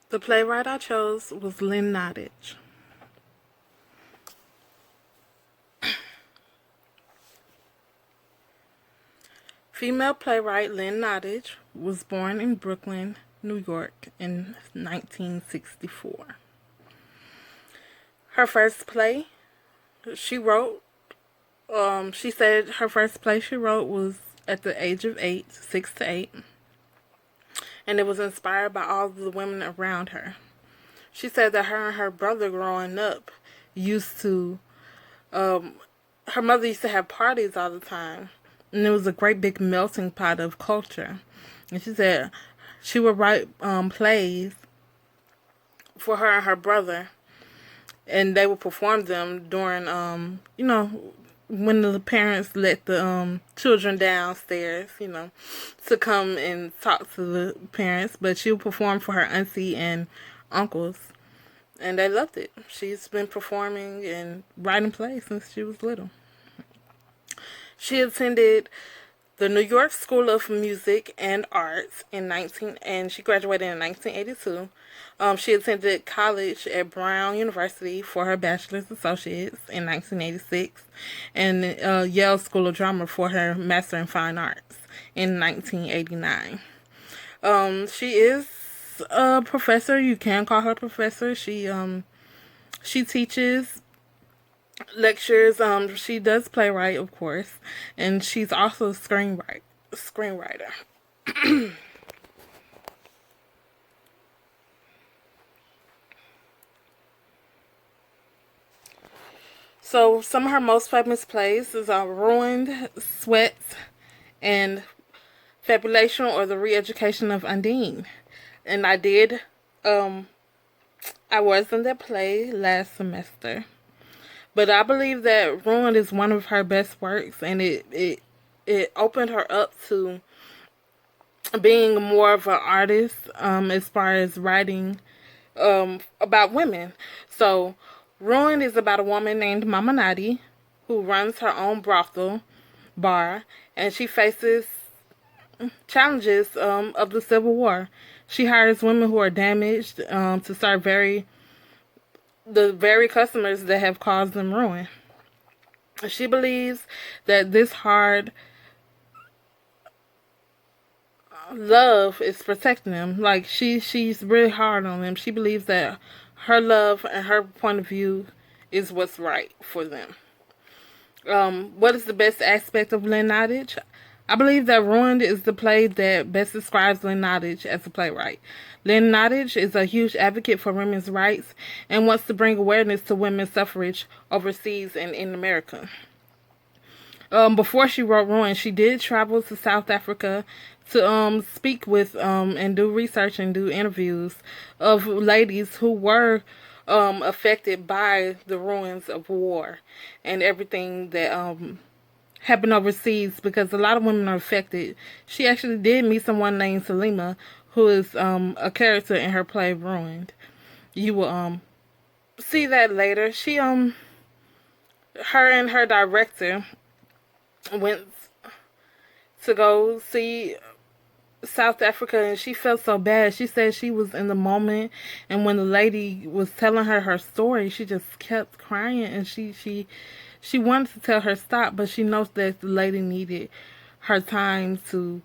The playwright I chose was Lynn Nottage. Female playwright Lynn Nottage was born in Brooklyn, New York in 1964. Her first play she wrote, she said her first play she wrote was at the age of 8, 6 to 8, and it was inspired by all the women around her. She said that her and her brother growing up used to, um, her mother used to have parties all the time, and it was a great big melting pot of culture. And she said she would write plays for her and her brother, and they would perform them during, when the parents let the children downstairs, to come and talk to the parents. But she would perform for her auntie and uncles, and they loved it. She's been performing and writing plays since she was little. She attended the New York School of Music and Arts and she graduated in 1982. She attended college at Brown University for her bachelor's associates in 1986, and Yale School of Drama for her master in fine arts in 1989. She is a professor. You can call her a professor. She teaches lectures. She does playwright, of course, and she's also a screenwriter. So some of her most famous plays is Ruined, Sweat, and Fabulation, or the Re-Education of Undine. And I was in that play last semester. But I believe that Ruined is one of her best works, and it opened her up to being more of an artist, as far as writing about women. So, Ruined is about a woman named Mama Nadi who runs her own brothel bar, and she faces challenges of the Civil War. She hires women who are damaged to serve the very customers that have caused them ruin. She believes that this hard love is protecting them. Like she's really hard on them. She believes that her love and her point of view is what's right for them. What is the best aspect of Lynn Nottage? I believe that Ruined is the play that best describes Lynn Nottage as a playwright. Lynn Nottage is a huge advocate for women's rights and wants to bring awareness to women's suffrage overseas and in America. Before she wrote Ruined, she did travel to South Africa to speak with and do research and do interviews of ladies who were affected by the ruins of war and everything that happened overseas, because a lot of women are affected. She actually did meet someone named Salima, who is a character in her play Ruined. You will see that later. Her and her director went to go see South Africa, and she felt so bad. She said she was in the moment, and when the lady was telling her story, she just kept crying, and she wanted to tell her stop, but she knows that the lady needed her time to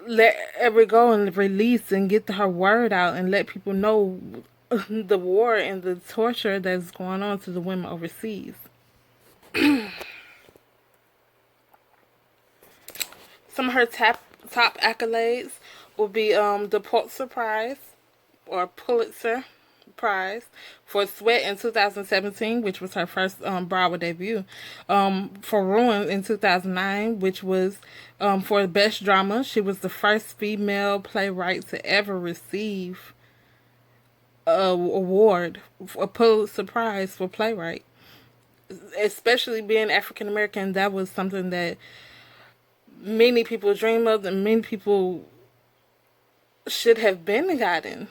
let every go and release and get her word out and let people know the war and the torture that's going on to the women overseas. Some of her top accolades will be the Pulitzer Prize for Sweat in 2017, which was her first Broadway debut. For Ruin in 2009, which was for Best Drama. She was the first female playwright to ever receive award, a Pulitzer Prize for playwright. Especially being African American, that was something that many people dream of and many people should have been gotten.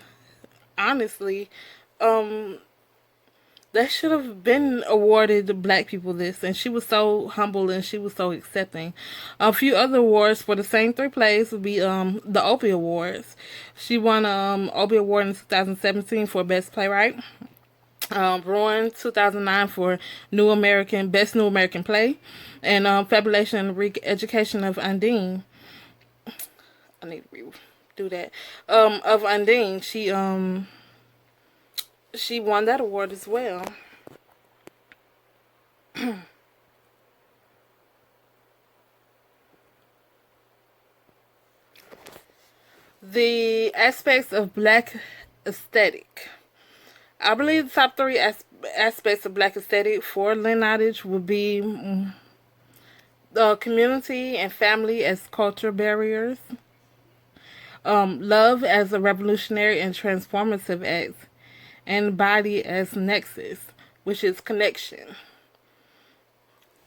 Honestly, the They should have been awarded the black people this, and she was so humble and she was so accepting. A few other awards for the same three plays would be the Obie Awards. She won Obie Award in 2017 for Best Playwright. Ruin 2009 for Best New American Play, and Fabulation and Re-Education of Undine. I need to redo that. Of Undine, she won that award as well. The aspects of black aesthetic. I believe the top three aspects of black aesthetic for Lynn Nottage would be the community and family as culture barriers, love as a revolutionary and transformative act, and body as nexus, which is connection.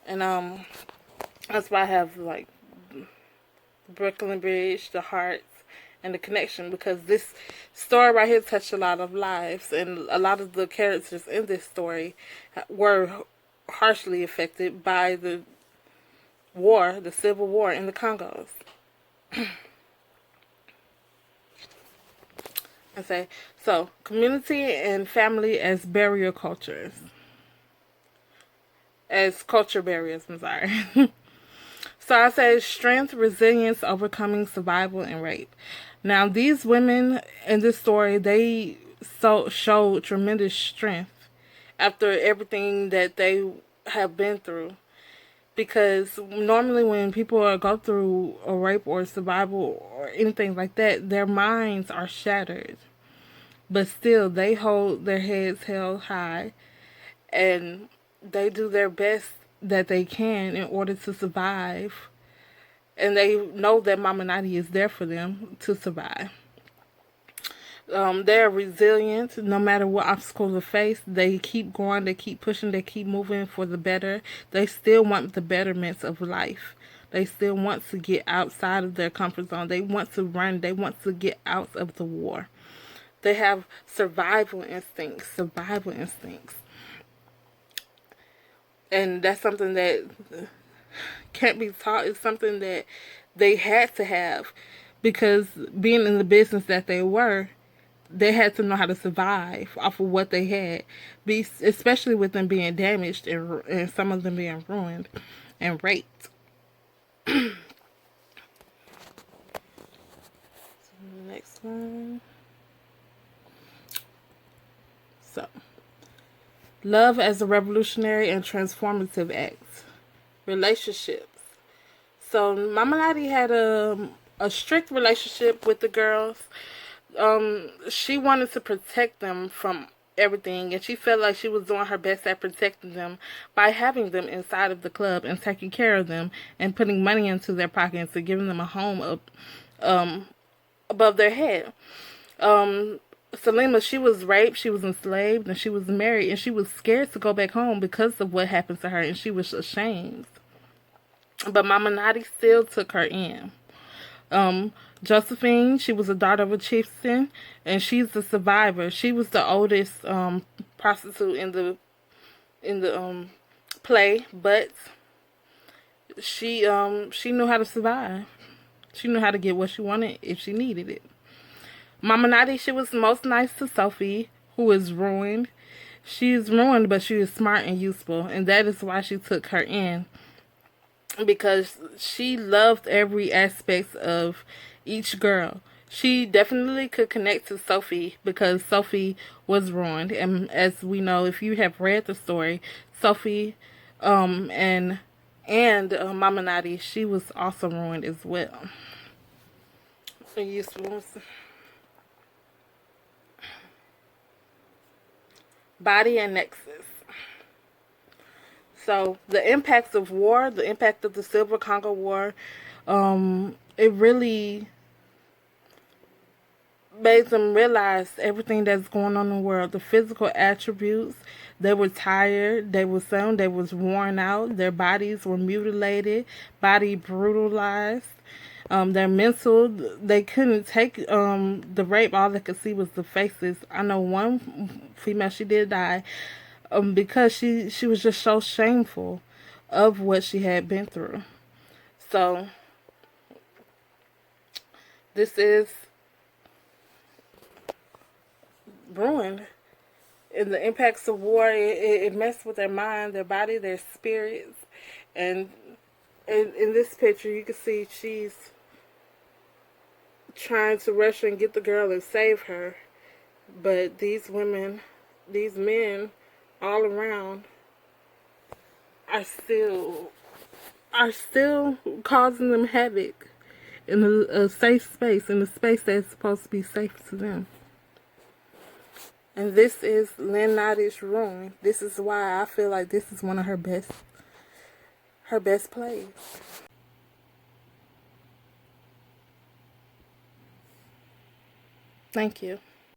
And that's why I have like Brooklyn Bridge, the hearts, and the connection, because this story right here touched a lot of lives, and a lot of the characters in this story were harshly affected by the war, the civil war in the Congos. I say, so community and family as barrier cultures. As culture barriers, I'm sorry. So I say strength, resilience, overcoming survival, and rape. Now these women in this story, they showed tremendous strength after everything that they have been through. Because normally when people go through a rape or survival or anything like that, their minds are shattered. But still, they hold their heads held high, and they do their best that they can in order to survive. And they know that Mama Nadi is there for them to survive. They're resilient no matter what obstacles they face. They keep going, they keep pushing, they keep moving for the better. They still want the betterments of life. They still want to get outside of their comfort zone. They want to run. They want to get out of the war. They have survival instincts. And that's something that can't be taught. It's something that they had to have, because being in the business that they were, they had to know how to survive off of what they had, especially with them being damaged and some of them being ruined and raped. Next one. So, love as a revolutionary and transformative act. Relationships. So Mama Nadi had a strict relationship with the girls. She wanted to protect them from everything, and she felt like she was doing her best at protecting them by having them inside of the club and taking care of them and putting money into their pockets and giving them a home up above their head. Salima, she was raped, she was enslaved, and she was married, and she was scared to go back home because of what happened to her, and she was ashamed. But Mama Nadi still took her in. Josephine, she was a daughter of a chieftain, and she's the survivor. She was the oldest prostitute in the play, but she knew how to survive. She knew how to get what she wanted if she needed it. Mama Nadi, she was most nice to Sophie, who is ruined. She is ruined, but she is smart and useful, and that is why she took her in, because she loved every aspect of each girl. She definitely could connect to Sophie because Sophie was ruined, and as we know, if you have read the story, Sophie and Mama Nadi, she was also ruined as well. Useful. Body and nexus. So the impacts of war, the impact of the Silver Congo War, it really made them realize everything that's going on in the world. The physical attributes, they were tired, they were worn out, their bodies were mutilated, body brutalized. Their mental, they couldn't take the rape. All they could see was the faces. I know one female, she did die. because she was just so shameful of what she had been through. So this is ruined. And the impacts of war, it messed with their mind, their body, their spirits. And in this picture, you can see she's trying to rush and get the girl and save her. But these women, these men all around are still causing them havoc in a safe space, in a space that's supposed to be safe to them. And this is Lynn Nottage's ruin. This is why I feel like this is one of her best plays. Thank you.